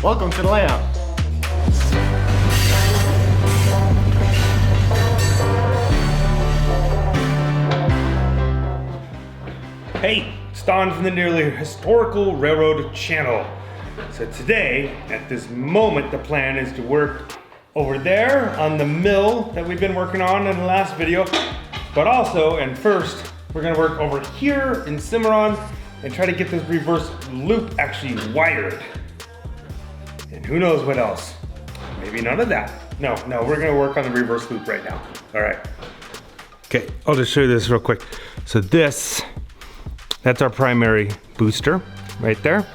Welcome to the layout. Hey, it's Don from the Nearly Historical Railroad Channel. So today, at this moment, the plan is to work over there on the mill that we've been working on in the last video, but also, and first, we're gonna work over here in Cimarron and try to get this reverse loop actually wired. And who knows what else? Maybe none of that. No, we're gonna work on the reverse loop right now. All right. Okay, I'll just show you this real quick. So that's our primary booster right there.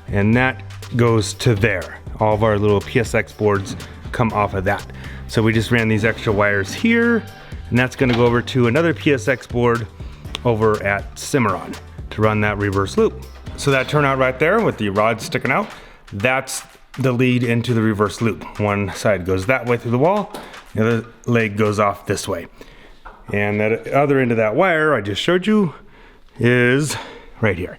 And that goes to there. All of our little PSX boards come off of that. So we just ran these extra wires here, and that's gonna go over to another PSX board over at Cimarron to run that reverse loop. So that turnout right there with the rod sticking out, that's the lead into the reverse loop. One side goes that way through the wall, the other leg goes off this way. And that other end of that wire I just showed you is right here.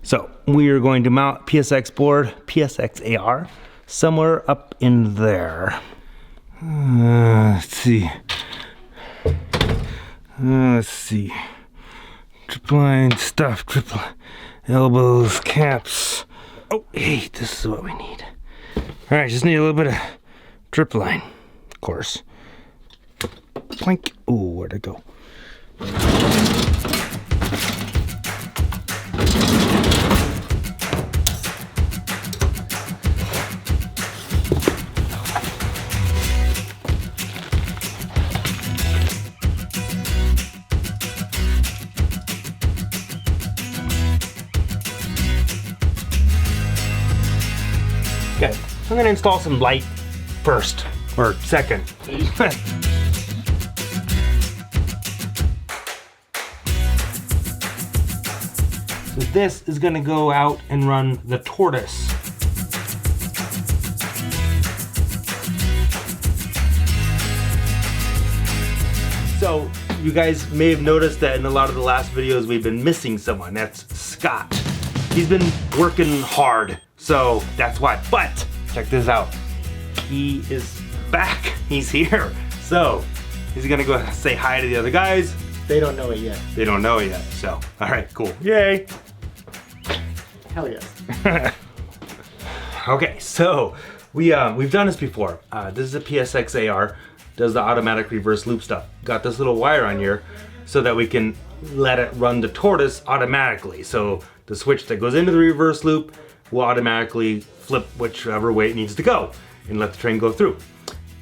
So we are going to mount PSX board, PSX-AR, somewhere up in there. Let's see. Triple line stuff, triple elbows, caps. Oh, hey, this is what we need. All right, just need a little bit of drip line, of course. Plank. Ooh, where'd it go? Okay, I'm gonna install some light first, or second. So this is gonna go out and run the tortoise. So you guys may have noticed that in a lot of the last videos we've been missing someone. That's Scott. He's been working hard, so that's why. But check this out. He is back. He's here. So he's gonna go say hi to the other guys. They don't know it yet. They don't know it yet. So, all right, cool. Yay. Hell yes. Okay, so we've done this before. This is a PSX-AR, does the automatic reverse loop stuff. Got this little wire on here so that we can let it run the tortoise automatically. So the switch that goes into the reverse loop will automatically flip whichever way it needs to go and let the train go through.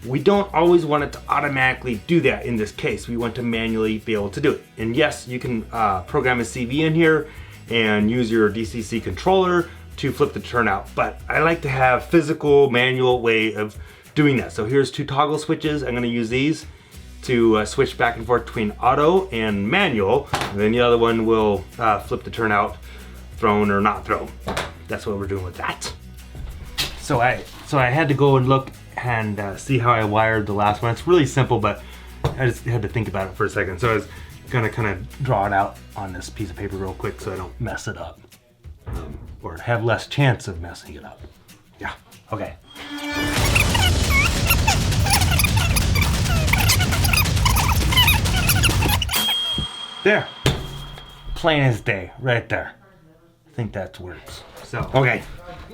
We don't always want it to automatically do that in this case. We want to manually be able to do it. And yes, you can program a CV in here and use your DCC controller to flip the turnout, but I like to have physical manual way of doing that. So here's two toggle switches. I'm gonna use these to switch back and forth between auto and manual, and then the other one will flip the turnout, thrown or not thrown. That's what we're doing with that. So I had to go and look and see how I wired the last one. It's really simple, but I just had to think about it for a second. So I was gonna kind of draw it out on this piece of paper real quick so I don't mess it up. Or have less chance of messing it up. Yeah, okay. There, plain as day, right there. I think that works. So, okay,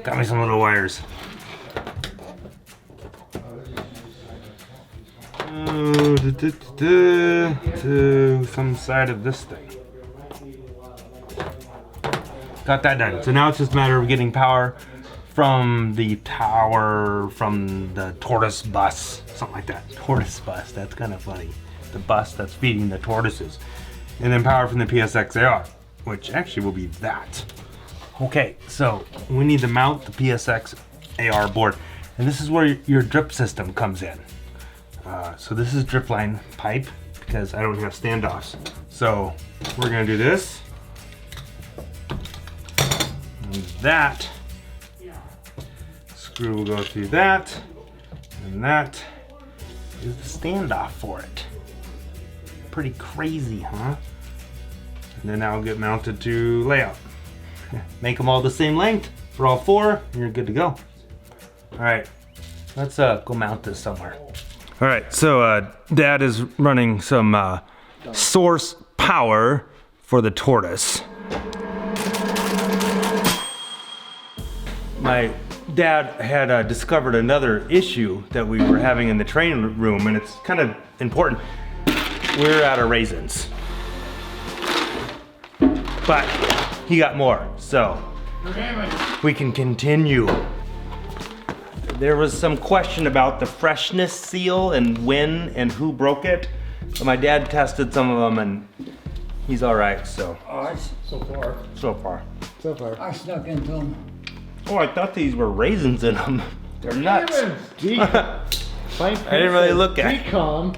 got me some little wires. To some side of this thing. Got that done. So now it's just a matter of getting power from the tower, from the tortoise bus, something like that. Tortoise bus, that's kind of funny. The bus that's feeding the tortoises. And then power from the PSX-AR, which actually will be that. Okay, so we need to mount the PSX-AR board. And this is where your drip system comes in. So this is drip line pipe because I don't have standoffs. So we're gonna do this. And that screw will go through that. And that is the standoff for it. Pretty crazy, huh? And then I'll get mounted to layout. Make them all the same length for all four, and you're good to go. All right, let's go mount this somewhere. All right, so Dad is running some source power for the tortoise. My dad had discovered another issue that we were having in the training room, and it's kind of important. We're out of raisins. But he got more, so we can continue. There was some question about the freshness seal and when and who broke it. But my dad tested some of them and he's all right, so. So far. So far. So far. I snuck into them. Oh, I thought these were raisins in them. They're nuts. I didn't really look at it. Decom.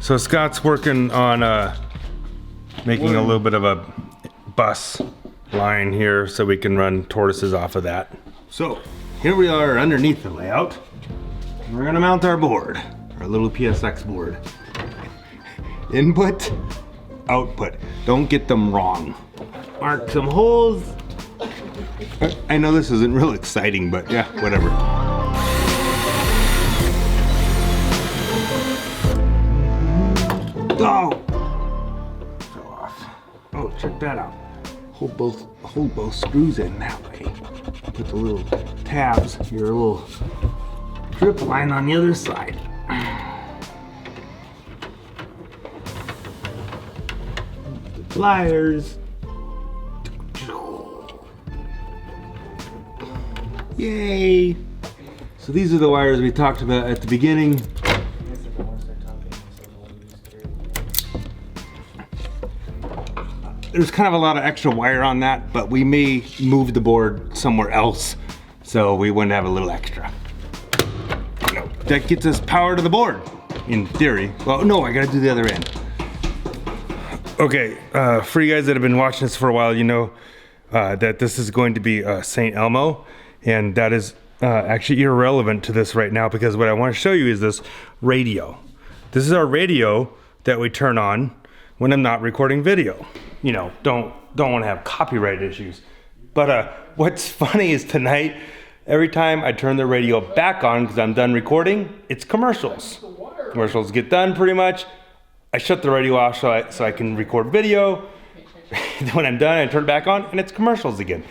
So Scott's working on making a little bit of a bus line here so we can run tortoises off of that. So here we are underneath the layout. We're gonna mount our board, our little PSX board. Input, output. Don't get them wrong. Mark some holes. I know this isn't real exciting, but yeah, whatever. Oh! Fell off. Oh, check that out. Hold both screws in that way. Put the little tabs, your little drip line on the other side. The pliers. Yay! So these are the wires we talked about at the beginning. There's kind of a lot of extra wire on that, but we may move the board somewhere else so we wouldn't have a little extra. No, that gets us power to the board, in theory. Well, no, I gotta do the other end. Okay, for you guys that have been watching this for a while, you know that this is going to be St. Elmo, and that is actually irrelevant to this right now because what I want to show you is this radio. This is our radio that we turn on when I'm not recording video. You know, don't want to have copyright issues. But what's funny is tonight, every time I turn the radio back on because I'm done recording, it's commercials. Commercials get done pretty much. I shut the radio off so I can record video. Then when I'm done, I turn it back on and it's commercials again.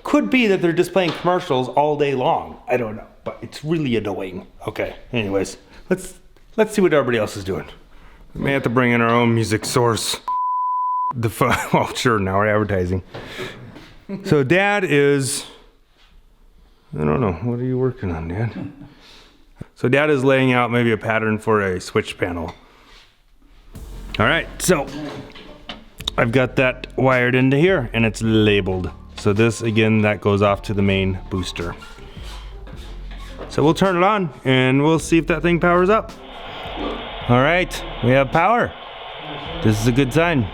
Could be that they're just playing commercials all day long. I don't know, but it's really annoying. Okay, anyways, let's see what everybody else is doing. We may have to bring in our own music source. Well, sure, now we're advertising. So Dad is, I don't know, what are you working on, Dad? So Dad is laying out maybe a pattern for a switch panel. All right, so I've got that wired into here and it's labeled. So this, again, that goes off to the main booster. So we'll turn it on and we'll see if that thing powers up. All right, we have power. This is a good sign.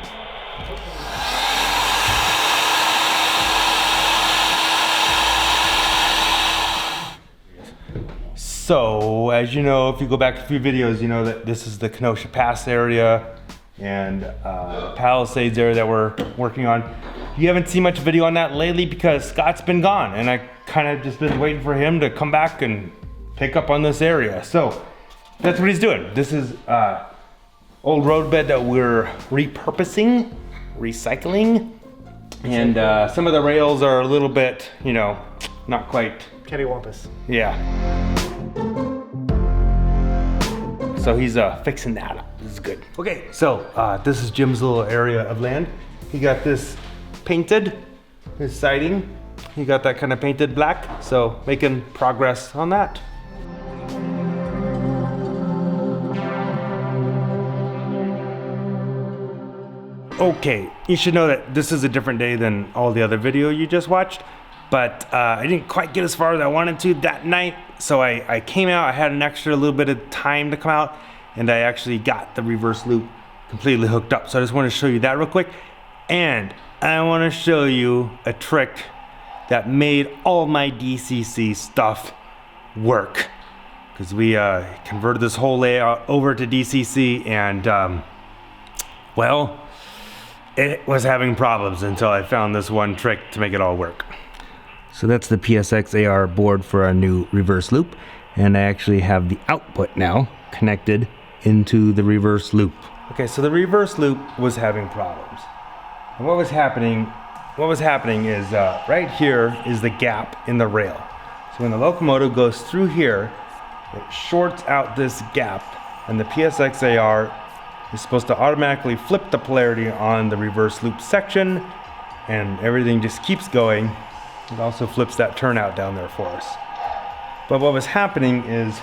So, as you know, if you go back a few videos, you know that this is the Kenosha Pass area and Palisades area that we're working on. You haven't seen much video on that lately because Scott's been gone and I kind of just been waiting for him to come back and pick up on this area. So, that's what he's doing. This is old roadbed that we're repurposing, recycling, and some of the rails are a little bit, you know, not quite. Cattywampus. Yeah. So he's fixing that up. This is good. Okay, so this is Jim's little area of land. He got this painted, his siding. He got that kind of painted black, so making progress on that. Okay, you should know that this is a different day than all the other video you just watched, but I didn't quite get as far as I wanted to that night, so I came out, I had an extra little bit of time to come out, and I actually got the reverse loop completely hooked up. So I just want to show you that real quick, and I want to show you a trick that made all my DCC stuff work. Because we converted this whole layout over to DCC, and well, it was having problems until I found this one trick to make it all work. So that's the PSX-AR board for our new reverse loop, and I actually have the output now connected into the reverse loop. Okay, so the reverse loop was having problems. And what was happening is right here is the gap in the rail. So when the locomotive goes through here, it shorts out this gap, and the PSX-AR is supposed to automatically flip the polarity on the reverse loop section, and everything just keeps going. It also flips that turnout down there for us. But what was happening is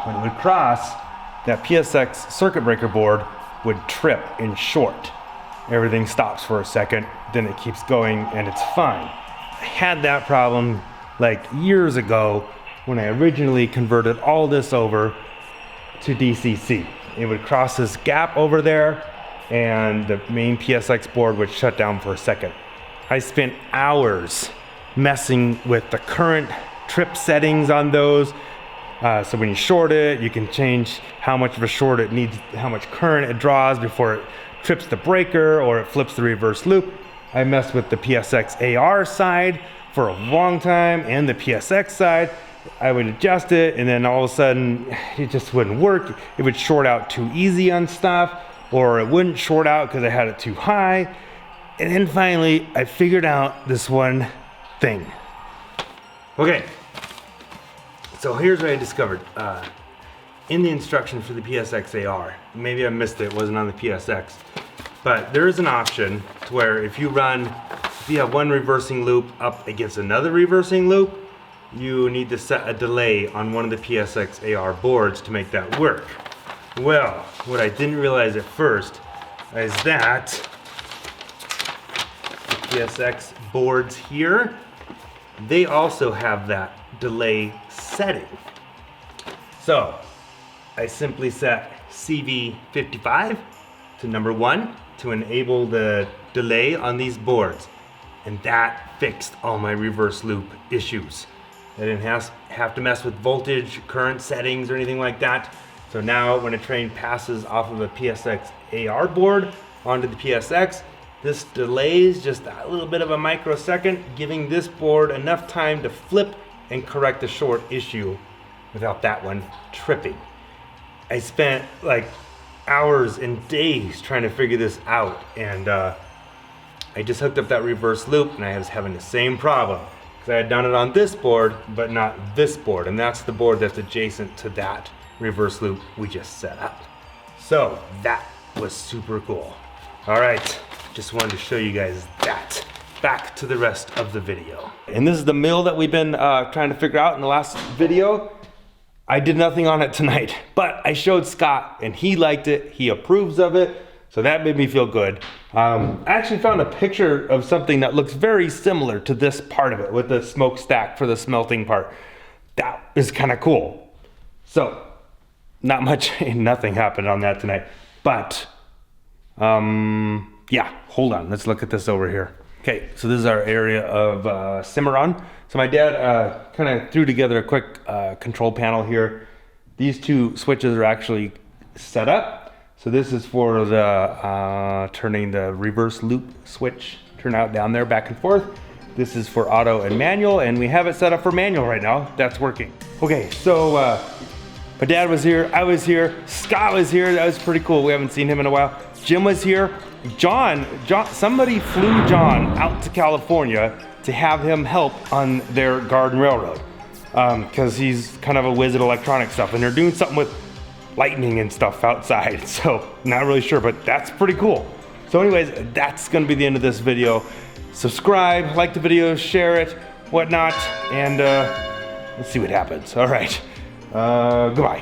when it would cross, that PSX circuit breaker board would trip and short. Everything stops for a second, then it keeps going and it's fine. I had that problem like years ago when I originally converted all this over to DCC. It would cross this gap over there and the main PSX board would shut down for a second. I spent hours messing with the current trip settings on those. So when you short it, you can change how much of a short it needs, how much current it draws before it trips the breaker or it flips the reverse loop. I messed with the PSX-AR side for a long time and the PSX side. I would adjust it and then all of a sudden it just wouldn't work. It would short out too easy on stuff, or it wouldn't short out because I had it too high. And then finally I figured out this one thing. Okay, so here's what I discovered. In the instruction for the PSX-AR, maybe I missed it, it wasn't on the PSX, but there is an option to where if you have one reversing loop up against another reversing loop, you need to set a delay on one of the PSX-AR boards to make that work. Well, what I didn't realize at first is that the PSX boards here, they also have that delay setting. So I simply set CV55 to number 1 to enable the delay on these boards, and that fixed all my reverse loop issues. I didn't have to mess with voltage, current settings, or anything like that. So now when a train passes off of a PSX-AR board onto the PSX, this delays just a little bit of a microsecond, giving this board enough time to flip and correct the short issue without that one tripping. I spent like hours and days trying to figure this out, and I just hooked up that reverse loop and I was having the same problem because I had done it on this board but not this board, and that's the board that's adjacent to that reverse loop we just set up. So that was super cool. All right, just wanted to show you guys that. Back to the rest of the video. And this is the mill that we've been trying to figure out in the last video. I did nothing on it tonight, but I showed Scott and he liked it. He approves of it, so that made me feel good. I actually found a picture of something that looks very similar to this part of it with the smokestack for the smelting part. That is kind of cool. So, not much, nothing happened on that tonight, but yeah, hold on, let's look at this over here. Okay, so this is our area of Cimarron. So my dad kind of threw together a quick control panel here. These two switches are actually set up. So this is for the turning the reverse loop switch, turn out down there, back and forth. This is for auto and manual, and we have it set up for manual right now. That's working. Okay, so my dad was here, I was here, Scott was here. That was pretty cool. We haven't seen him in a while. Jim was here. John, somebody flew John out to California to have him help on their garden railroad because he's kind of a whiz at electronic stuff, and they're doing something with lightning and stuff outside. So not really sure, but that's pretty cool. So anyways, that's gonna be the end of this video. Subscribe, like the video, share it, whatnot, and let's see what happens. All right, goodbye.